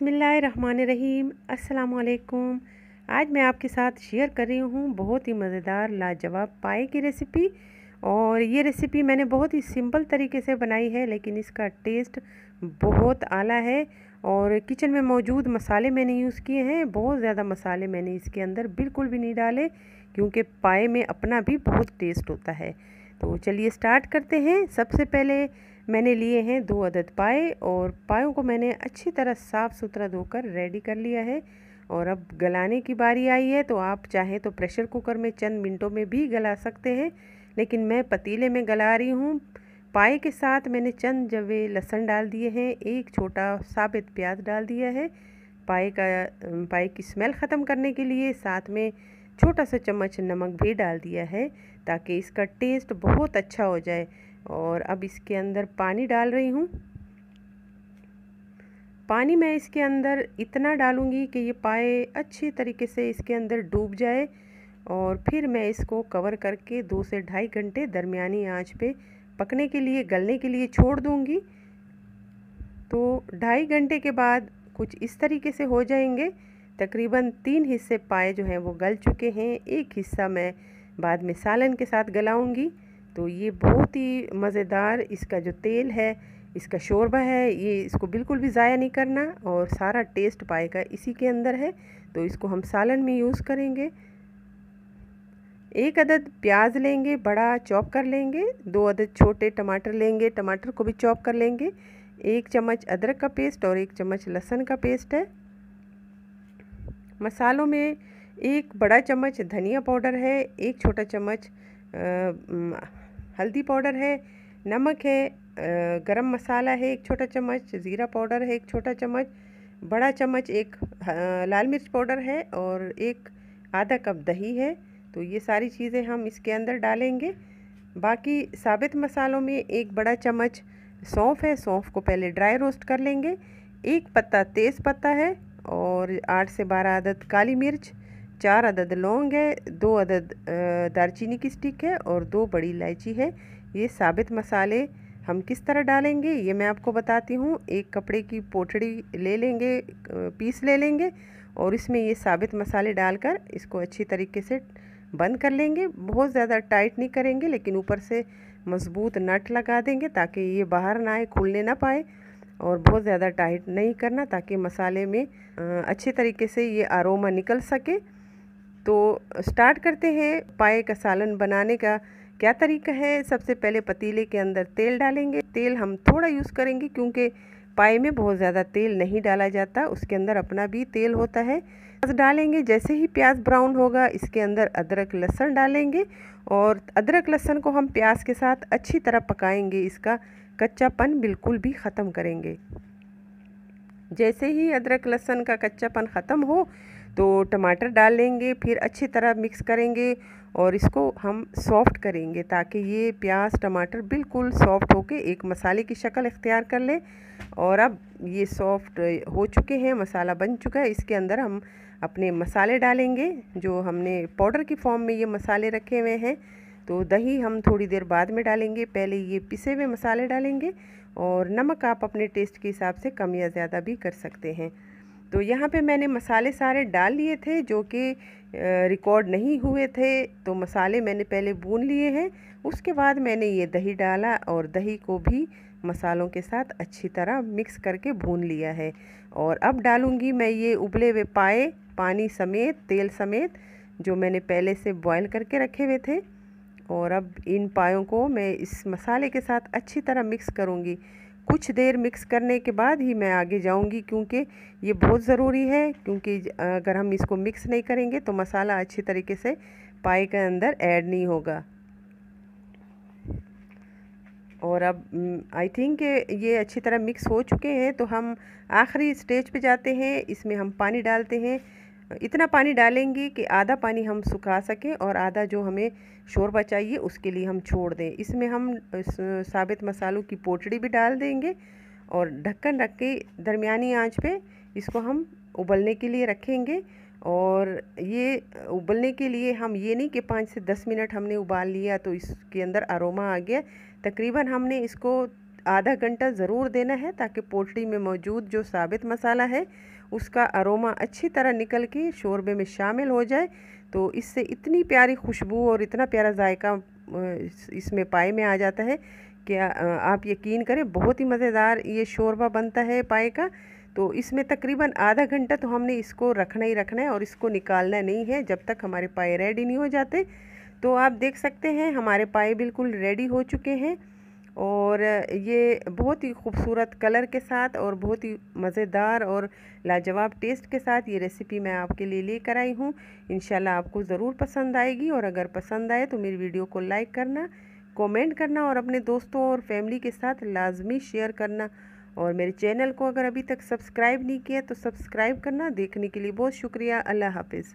बिस्मिल्लाहिर्रहमानिर्रहीम अस्सलाम वालेकुम। आज मैं आपके साथ शेयर कर रही हूँ बहुत ही मज़ेदार लाजवाब पाए की रेसिपी। और ये रेसिपी मैंने बहुत ही सिंपल तरीके से बनाई है, लेकिन इसका टेस्ट बहुत आला है। और किचन में मौजूद मसाले मैंने यूज़ किए हैं, बहुत ज़्यादा मसाले मैंने इसके अंदर बिल्कुल भी नहीं डाले, क्योंकि पाए में अपना भी बहुत टेस्ट होता है। तो चलिए स्टार्ट करते हैं। सबसे पहले मैंने लिए हैं 2 अदद पाए, और पायों को मैंने अच्छी तरह साफ़ सुथरा धोकर रेडी कर लिया है। और अब गलाने की बारी आई है, तो आप चाहें तो प्रेशर कुकर में चंद मिनटों में भी गला सकते हैं, लेकिन मैं पतीले में गला रही हूँ। पाए के साथ मैंने चंद जवे लहसुन डाल दिए हैं, एक छोटा साबित प्याज डाल दिया है पाए की स्मेल ख़त्म करने के लिए। साथ में छोटा सा चम्मच नमक भी डाल दिया है, ताकि इसका टेस्ट बहुत अच्छा हो जाए। और अब इसके अंदर पानी डाल रही हूँ। पानी मैं इसके अंदर इतना डालूँगी कि ये पाए अच्छी तरीके से इसके अंदर डूब जाए, और फिर मैं इसको कवर करके 2 से ढाई घंटे दरमियानी आंच पे पकने के लिए, गलने के लिए छोड़ दूँगी। तो 2.5 घंटे के बाद कुछ इस तरीके से हो जाएंगे। तकरीबन 3 हिस्से पाए जो हैं वो गल चुके हैं, एक हिस्सा मैं बाद में सालन के साथ गलाऊंगी। तो ये बहुत ही मज़ेदार इसका जो तेल है, इसका शोरबा है, ये इसको बिल्कुल भी ज़ाया नहीं करना, और सारा टेस्ट पाए का इसी के अंदर है। तो इसको हम सालन में यूज़ करेंगे। 1 अदद प्याज लेंगे, बड़ा चॉप कर लेंगे। 2 अदद छोटे टमाटर लेंगे, टमाटर को भी चॉप कर लेंगे। 1 चम्मच अदरक का पेस्ट और 1 चम्मच लहसुन का पेस्ट है। मसालों में 1 बड़ा चम्मच धनिया पाउडर है, 1 छोटा चम्मच हल्दी पाउडर है, नमक है, गरम मसाला है 1 छोटा चम्मच, ज़ीरा पाउडर है 1 छोटा चम्मच, बड़ा चम्मच 1 लाल मिर्च पाउडर है, और 1 आधा कप दही है। तो ये सारी चीज़ें हम इसके अंदर डालेंगे। बाकी साबित मसालों में 1 बड़ा चम्मच सौंफ है, सौंफ को पहले ड्राई रोस्ट कर लेंगे। 1 पत्ता तेज़ पत्ता है, और 8 से 12 अदद काली मिर्च, 4 अदद लौंग है, 2 अदद दालचीनी की स्टिक है, और 2 बड़ी इलायची है। ये साबित मसाले हम किस तरह डालेंगे ये मैं आपको बताती हूँ। 1 कपड़े की पोटड़ी ले लेंगे, पीस ले लेंगे, और इसमें ये साबित मसाले डालकर इसको अच्छी तरीके से बंद कर लेंगे। बहुत ज़्यादा टाइट नहीं करेंगे, लेकिन ऊपर से मज़बूत नट लगा देंगे ताकि ये बाहर ना आए, खुलने ना पाए। और बहुत ज़्यादा टाइट नहीं करना, ताकि मसाले में अच्छे तरीके से ये अरोमा निकल सके। तो स्टार्ट करते हैं पाए का सालन बनाने का। क्या तरीका है? सबसे पहले पतीले के अंदर तेल डालेंगे। तेल हम थोड़ा यूज़ करेंगे, क्योंकि पाए में बहुत ज़्यादा तेल नहीं डाला जाता, उसके अंदर अपना भी तेल होता है। प्याज डालेंगे। जैसे ही प्याज ब्राउन होगा, इसके अंदर अदरक लहसुन डालेंगे, और अदरक लहसुन को हम प्याज के साथ अच्छी तरह पकाएंगे, इसका कच्चापन बिल्कुल भी ख़त्म करेंगे। जैसे ही अदरक लहसुन का कच्चापन ख़त्म हो, तो टमाटर डाल लेंगे, फिर अच्छी तरह मिक्स करेंगे, और इसको हम सॉफ़्ट करेंगे, ताकि ये प्याज टमाटर बिल्कुल सॉफ़्ट होके एक मसाले की शक्ल इख्तियार कर ले। और अब ये सॉफ़्ट हो चुके हैं, मसाला बन चुका है। इसके अंदर हम अपने मसाले डालेंगे, जो हमने पाउडर की फॉर्म में ये मसाले रखे हुए हैं। तो दही हम थोड़ी देर बाद में डालेंगे, पहले ये पिसे हुए मसाले डालेंगे, और नमक आप अपने टेस्ट के हिसाब से कम या ज़्यादा भी कर सकते हैं। तो यहाँ पे मैंने मसाले सारे डाल लिए थे, जो कि रिकॉर्ड नहीं हुए थे। तो मसाले मैंने पहले भून लिए हैं, उसके बाद मैंने ये दही डाला, और दही को भी मसालों के साथ अच्छी तरह मिक्स करके भून लिया है। और अब डालूँगी मैं ये उबले हुए पाए, पानी समेत, तेल समेत, जो मैंने पहले से बॉयल करके रखे हुए थे। और अब इन पायों को मैं इस मसाले के साथ अच्छी तरह मिक्स करूँगी। कुछ देर मिक्स करने के बाद ही मैं आगे जाऊंगी, क्योंकि ये बहुत ज़रूरी है, क्योंकि अगर हम इसको मिक्स नहीं करेंगे तो मसाला अच्छी तरीके से पाए के अंदर ऐड नहीं होगा। और अब आई थिंक ये अच्छी तरह मिक्स हो चुके हैं, तो हम आखिरी स्टेज पे जाते हैं। इसमें हम पानी डालते हैं। इतना पानी डालेंगे कि आधा पानी हम सुखा सकें, और आधा जो हमें शोरबा चाहिए उसके लिए हम छोड़ दें। इसमें हम साबित मसालों की पोटड़ी भी डाल देंगे, और ढक्कन रख के दरमियानी आंच पे इसको हम उबलने के लिए रखेंगे। और ये उबलने के लिए हम ये नहीं कि 5 से 10 मिनट हमने उबाल लिया तो इसके अंदर अरोमा आ गया। तकरीबन हमने इसको आधा घंटा ज़रूर देना है, ताकि पोटली में मौजूद जो साबित मसाला है उसका अरोमा अच्छी तरह निकल के शोरबे में शामिल हो जाए, तो इससे इतनी प्यारी खुशबू और इतना प्यारा जायका इसमें पाए में आ जाता है कि आप यकीन करें बहुत ही मज़ेदार ये शोरबा बनता है पाए का। तो इसमें तकरीबन आधा घंटा तो हमने इसको रखना ही रखना है और इसको निकालना नहीं है जब तक हमारे पाए रेडी नहीं हो जाते। तो आप देख सकते हैं हमारे पाए बिल्कुल रेडी हो चुके हैं और ये बहुत ही खूबसूरत कलर के साथ और बहुत ही मज़ेदार और लाजवाब टेस्ट के साथ ये रेसिपी मैं आपके लिए लेकर आई हूँ। इंशाल्लाह आपको ज़रूर पसंद आएगी और अगर पसंद आए तो मेरी वीडियो को लाइक करना, कमेंट करना और अपने दोस्तों और फैमिली के साथ लाजमी शेयर करना। और मेरे चैनल को अगर अभी तक सब्सक्राइब नहीं किया तो सब्सक्राइब करना। देखने के लिए बहुत शुक्रिया। अल्लाह हाफिज़।